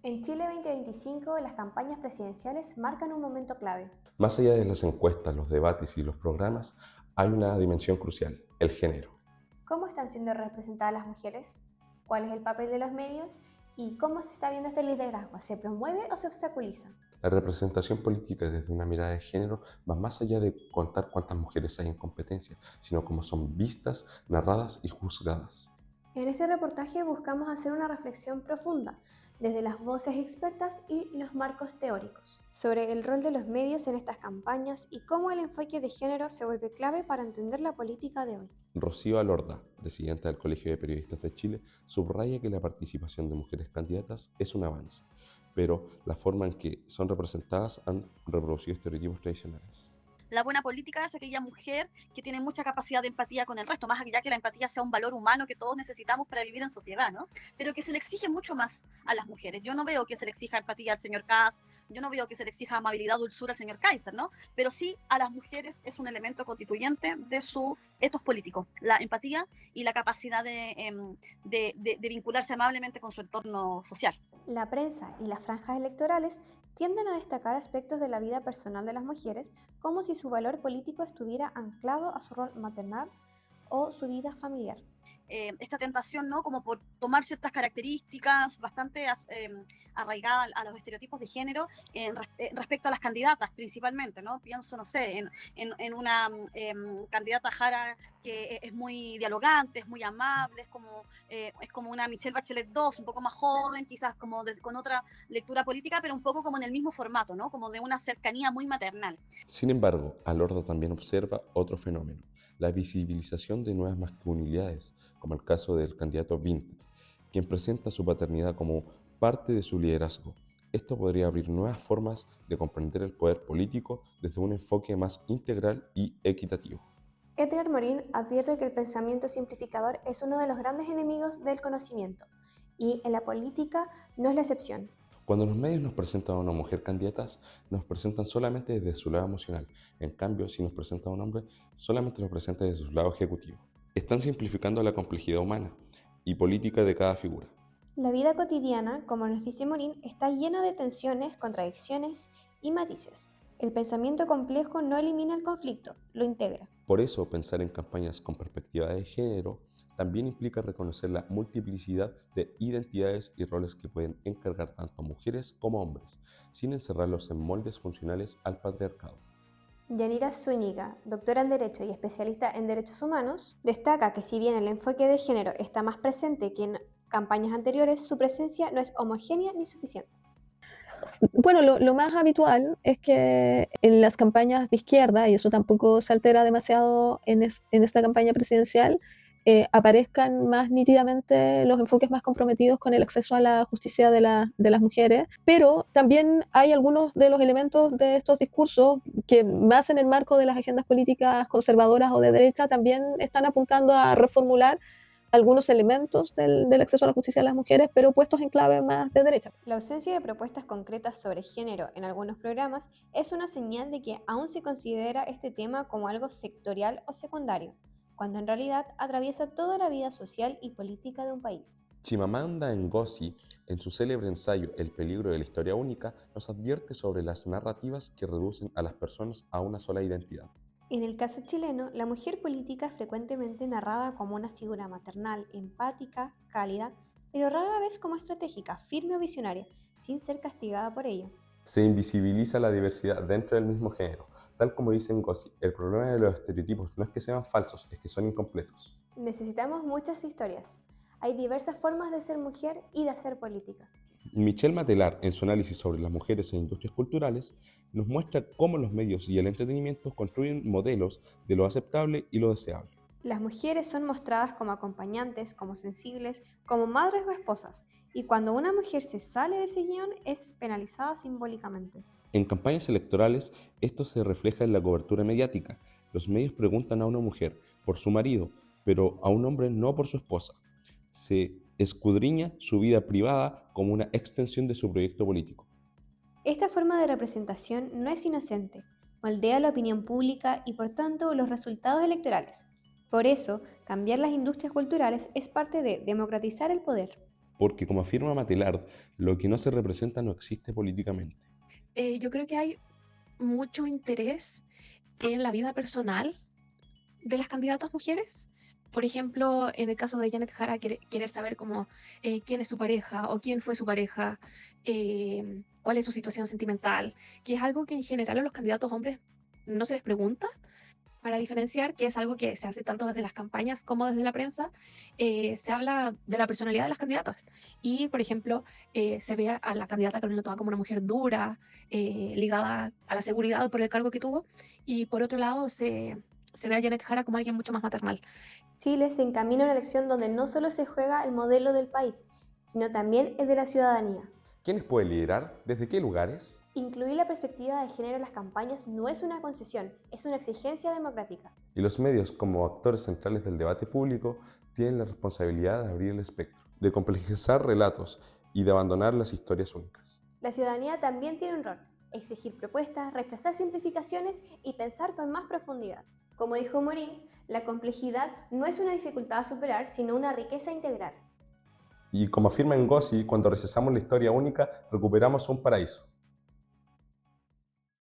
En Chile 2025, las campañas presidenciales marcan un momento clave. Más allá de las encuestas, los debates y los programas, hay una dimensión crucial, el género. ¿Cómo están siendo representadas las mujeres? ¿Cuál es el papel de los medios? ¿Y cómo se está viendo este liderazgo? ¿Se promueve o se obstaculiza? La representación política desde una mirada de género va más allá de contar cuántas mujeres hay en competencia, sino cómo son vistas, narradas y juzgadas. En este reportaje buscamos hacer una reflexión profunda desde las voces expertas y los marcos teóricos sobre el rol de los medios en estas campañas y cómo el enfoque de género se vuelve clave para entender la política de hoy. Rocío Alorda, presidenta del Colegio de Periodistas de Chile, subraya que la participación de mujeres candidatas es un avance, pero la forma en que son representadas han reproducido estereotipos tradicionales. La buena política es aquella mujer que tiene mucha capacidad de empatía con el resto, más allá que la empatía sea un valor humano que todos necesitamos para vivir en sociedad, ¿no? Pero que se le exige mucho más a las mujeres. Yo no veo que se le exija empatía al señor Kass, yo no veo que se le exija amabilidad, dulzura al señor Kaiser, ¿no? Pero sí a las mujeres es un elemento constituyente de su ethos político, la empatía y la capacidad de vincularse amablemente con su entorno social. La prensa y las franjas electorales tienden a destacar aspectos de la vida personal de las mujeres como si su valor político estuviera anclado a su rol maternal o su vida familiar. Esta tentación, ¿no? Como por tomar ciertas características bastante arraigadas a los estereotipos de género respecto a las candidatas principalmente, ¿no? Pienso, no sé, en una candidata Jara que es muy dialogante, es muy amable, es como una Michelle Bachelet II, un poco más joven, quizás como con otra lectura política, pero un poco como en el mismo formato, ¿no? Como de una cercanía muy maternal. Sin embargo, Alorda también observa otro fenómeno, la visibilización de nuevas masculinidades, como el caso del candidato Vinter, quien presenta su paternidad como parte de su liderazgo. Esto podría abrir nuevas formas de comprender el poder político desde un enfoque más integral y equitativo. Edgar Morin advierte que el pensamiento simplificador es uno de los grandes enemigos del conocimiento, y en la política no es la excepción. Cuando los medios nos presentan a una mujer candidata, nos presentan solamente desde su lado emocional. En cambio, si nos presentan a un hombre, solamente nos presentan desde su lado ejecutivo. Están simplificando la complejidad humana y política de cada figura. La vida cotidiana, como nos dice Morin, está llena de tensiones, contradicciones y matices. El pensamiento complejo no elimina el conflicto, lo integra. Por eso, pensar en campañas con perspectiva de género también implica reconocer la multiplicidad de identidades y roles que pueden encargar tanto a mujeres como a hombres, sin encerrarlos en moldes funcionales al patriarcado. Yanira Zúñiga, doctora en Derecho y especialista en Derechos Humanos, destaca que si bien el enfoque de género está más presente que en campañas anteriores, su presencia no es homogénea ni suficiente. Bueno, lo más habitual es que en las campañas de izquierda, y eso tampoco se altera demasiado en esta campaña presidencial, aparezcan más nítidamente los enfoques más comprometidos con el acceso a la justicia de las mujeres, pero también hay algunos de los elementos de estos discursos que más en el marco de las agendas políticas conservadoras o de derecha también están apuntando a reformular algunos elementos del acceso a la justicia de las mujeres, pero puestos en clave más de derecha. La ausencia de propuestas concretas sobre género en algunos programas es una señal de que aún se considera este tema como algo sectorial o secundario, cuando en realidad atraviesa toda la vida social y política de un país. Chimamanda Ngozi, en su célebre ensayo El peligro de la historia única, nos advierte sobre las narrativas que reducen a las personas a una sola identidad. En el caso chileno, la mujer política es frecuentemente narrada como una figura maternal, empática, cálida, pero rara vez como estratégica, firme o visionaria, sin ser castigada por ello. Se invisibiliza la diversidad dentro del mismo género. Tal como dice Ngozi, el problema de los estereotipos no es que sean falsos, es que son incompletos. Necesitamos muchas historias. Hay diversas formas de ser mujer y de hacer política. Michel Matelar, en su análisis sobre las mujeres en industrias culturales, nos muestra cómo los medios y el entretenimiento construyen modelos de lo aceptable y lo deseable. Las mujeres son mostradas como acompañantes, como sensibles, como madres o esposas, y cuando una mujer se sale de ese guión es penalizada simbólicamente. En campañas electorales, esto se refleja en la cobertura mediática. Los medios preguntan a una mujer por su marido, pero a un hombre no por su esposa. Se escudriña su vida privada como una extensión de su proyecto político. Esta forma de representación no es inocente, moldea la opinión pública y por tanto los resultados electorales. Por eso, cambiar las industrias culturales es parte de democratizar el poder. porque como afirma Matelard, lo que no se representa no existe políticamente. Yo creo que hay mucho interés en la vida personal de las candidatas mujeres. Por ejemplo, en el caso de Janet Jara, querer saber quién es su pareja o quién fue su pareja, cuál es su situación sentimental, que es algo que en general a los candidatos hombres no se les pregunta, para diferenciar, que es algo que se hace tanto desde las campañas como desde la prensa. Se habla de la personalidad de las candidatas. Y, por ejemplo, se ve a la candidata Carolina Toa como una mujer dura, ligada a la seguridad por el cargo que tuvo. Y por otro lado, se ve a Janet Jara como alguien mucho más maternal. Chile se encamina a una elección donde no solo se juega el modelo del país, sino también el de la ciudadanía. ¿Quiénes pueden liderar? ¿Desde qué lugares? Incluir la perspectiva de género en las campañas no es una concesión, es una exigencia democrática. Y los medios, como actores centrales del debate público, tienen la responsabilidad de abrir el espectro, de complejizar relatos y de abandonar las historias únicas. La ciudadanía también tiene un rol: exigir propuestas, rechazar simplificaciones y pensar con más profundidad. Como dijo Morín, la complejidad no es una dificultad a superar, sino una riqueza a integrar. Y como afirma Ngozi, cuando rechazamos la historia única, recuperamos un paraíso.